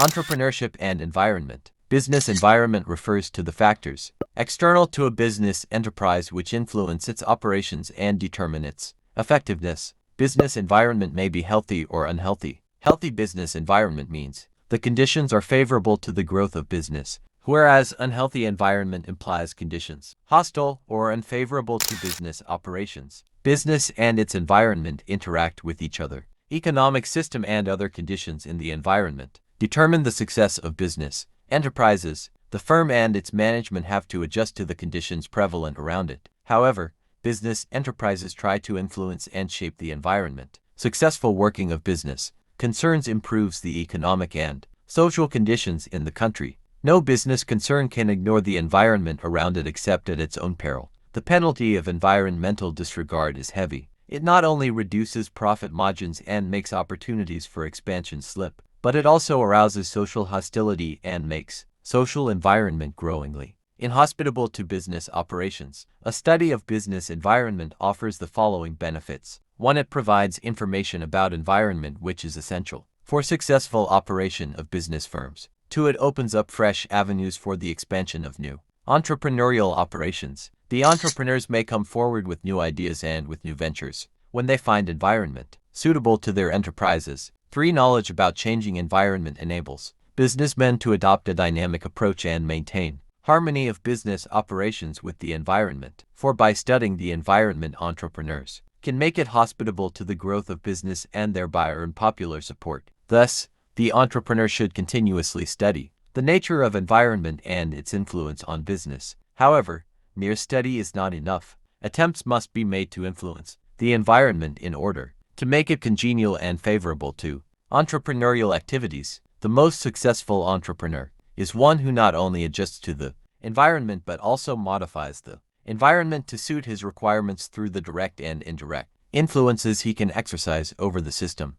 Entrepreneurship and Environment. Business environment refers to the factors external to a business enterprise which influence its operations and determine its effectiveness. Business environment may be healthy or unhealthy. Healthy business environment means the conditions are favorable to the growth of business, whereas unhealthy environment implies conditions hostile or unfavorable to business operations. Business and its environment interact with each other. Economic system and other conditions in the environment determine the success of business enterprises. The firm and its management have to adjust to the conditions prevalent around it. However, business enterprises try to influence and shape the environment. Successful working of business concerns improves the economic and social conditions in the country. No business concern can ignore the environment around it except at its own peril. The penalty of environmental disregard is heavy. It not only reduces profit margins and makes opportunities for expansion slip, but it also arouses social hostility and makes social environment growingly inhospitable to business operations. A study of business environment offers the following benefits. 1. It provides information about environment which is essential for successful operation of business firms. 2. It opens up fresh avenues for the expansion of new entrepreneurial operations. The entrepreneurs may come forward with new ideas and with new ventures when they find environment suitable to their enterprises. 3. Knowledge about changing environment enables businessmen to adopt a dynamic approach and maintain harmony of business operations with the environment. 4. By studying the environment, entrepreneurs can make it hospitable to the growth of business and thereby earn popular support. Thus, the entrepreneur should continuously study the nature of environment and its influence on business. However, mere study is not enough. Attempts must be made to influence the environment in order to make it congenial and favorable to entrepreneurial activities. The most successful entrepreneur is one who not only adjusts to the environment but also modifies the environment to suit his requirements through the direct and indirect influences he can exercise over the system.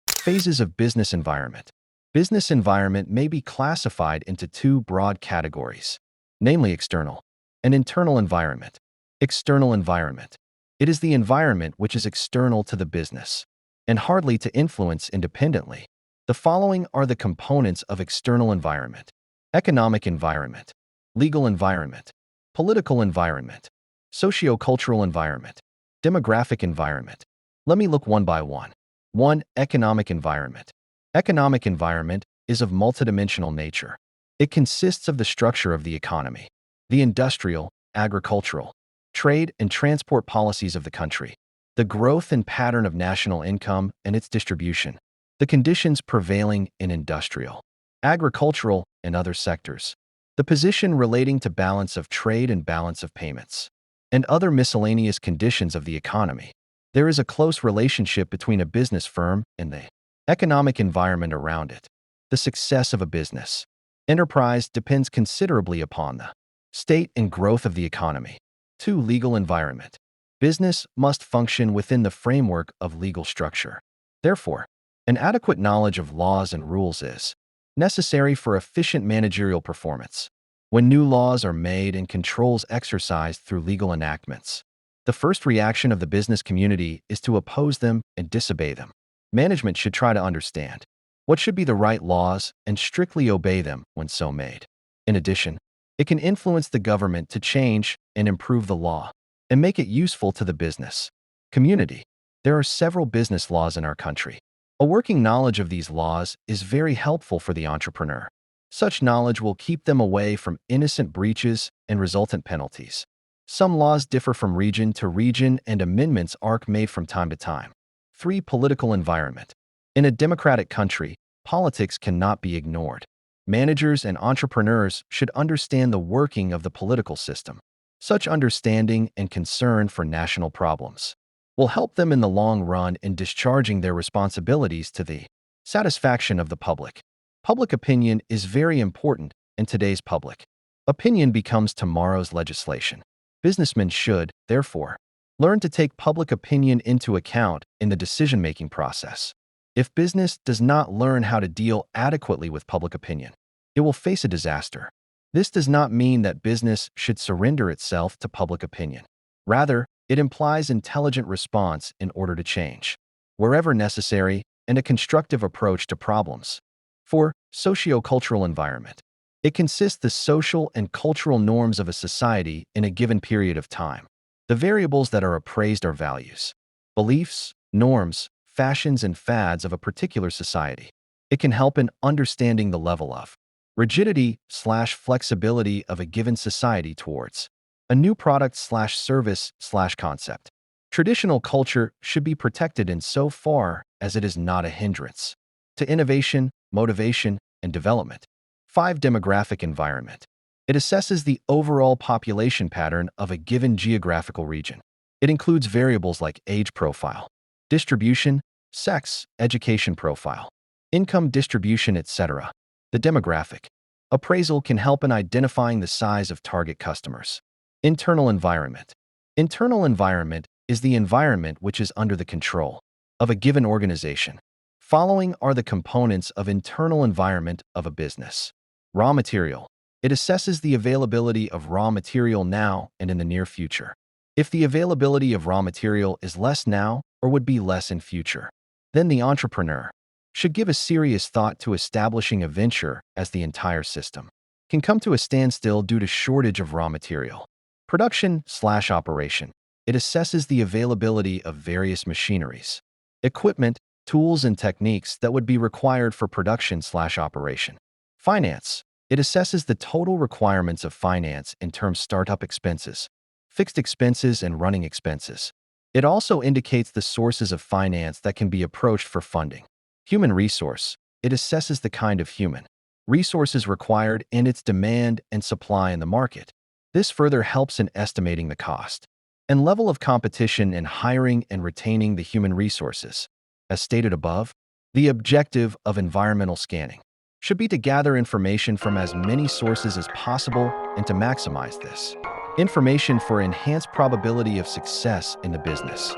Phases of business environment. Business environment may be classified into two broad categories, namely external and internal environment. External environment. It is the environment which is external to the business and hardly to influence independently. The following are the components of external environment: economic environment, legal environment, political environment, socio-cultural environment, demographic environment. Let me look one by one. 1. Economic environment. Economic environment is of multidimensional nature. It consists of the structure of the economy, the industrial, agricultural, trade, and transport policies of the country, the growth and pattern of national income and its distribution, the conditions prevailing in industrial, agricultural, and other sectors, the position relating to balance of trade and balance of payments, and other miscellaneous conditions of the economy. There is a close relationship between a business firm and the economic environment around it. The success of a business enterprise depends considerably upon the state and growth of the economy. 2. Legal environment. Business must function within the framework of legal structure. Therefore, an adequate knowledge of laws and rules is necessary for efficient managerial performance. When new laws are made and controls exercised through legal enactments, the first reaction of the business community is to oppose them and disobey them. Management should try to understand what should be the right laws and strictly obey them when so made. In addition, it can influence the government to change and improve the law and make it useful to the business community. There are several business laws in our country. A working knowledge of these laws is very helpful for the entrepreneur. Such knowledge will keep them away from innocent breaches and resultant penalties. Some laws differ from region to region and amendments are made from time to time. 3. Political environment. In a democratic country, politics cannot be ignored. Managers and entrepreneurs should understand the working of the political system. Such understanding and concern for national problems will help them in the long run in discharging their responsibilities to the satisfaction of the public. Public opinion is very important in today's public. Opinion becomes tomorrow's legislation. Businessmen should, therefore, learn to take public opinion into account in the decision-making process. If business does not learn how to deal adequately with public opinion, it will face a disaster. This does not mean that business should surrender itself to public opinion. Rather, it implies intelligent response in order to change, wherever necessary, and a constructive approach to problems. 4. Socio-cultural environment. It consists the social and cultural norms of a society in a given period of time. The variables that are appraised are values, beliefs, norms, fashions, and fads of a particular society. It can help in understanding the level of rigidity/flexibility of a given society towards a new product/service/concept. Traditional culture should be protected in so far as it is not a hindrance to innovation, motivation, and development. 5. Demographic environment. It assesses the overall population pattern of a given geographical region. It includes variables like age profile, distribution, sex, education profile, income distribution, etc. The demographic appraisal can help in identifying the size of target customers. Internal environment. Internal environment is the environment which is under the control of a given organization. Following are the components of internal environment of a business. Raw material. It assesses the availability of raw material now and in the near future. If the availability of raw material is less now or would be less in future, then the entrepreneur should give a serious thought to establishing a venture, as the entire system can come to a standstill due to shortage of raw material. Production/operation. It assesses the availability of various machineries, equipment, tools, and techniques that would be required for production/operation. Finance. It assesses the total requirements of finance in terms of startup expenses, fixed expenses, and running expenses. It also indicates the sources of finance that can be approached for funding. Human resource. It assesses the kind of human resources required and its demand and supply in the market. This further helps in estimating the cost and level of competition in hiring and retaining the human resources. As stated above, the objective of environmental scanning should be to gather information from as many sources as possible and to maximize this information for enhanced probability of success in the business.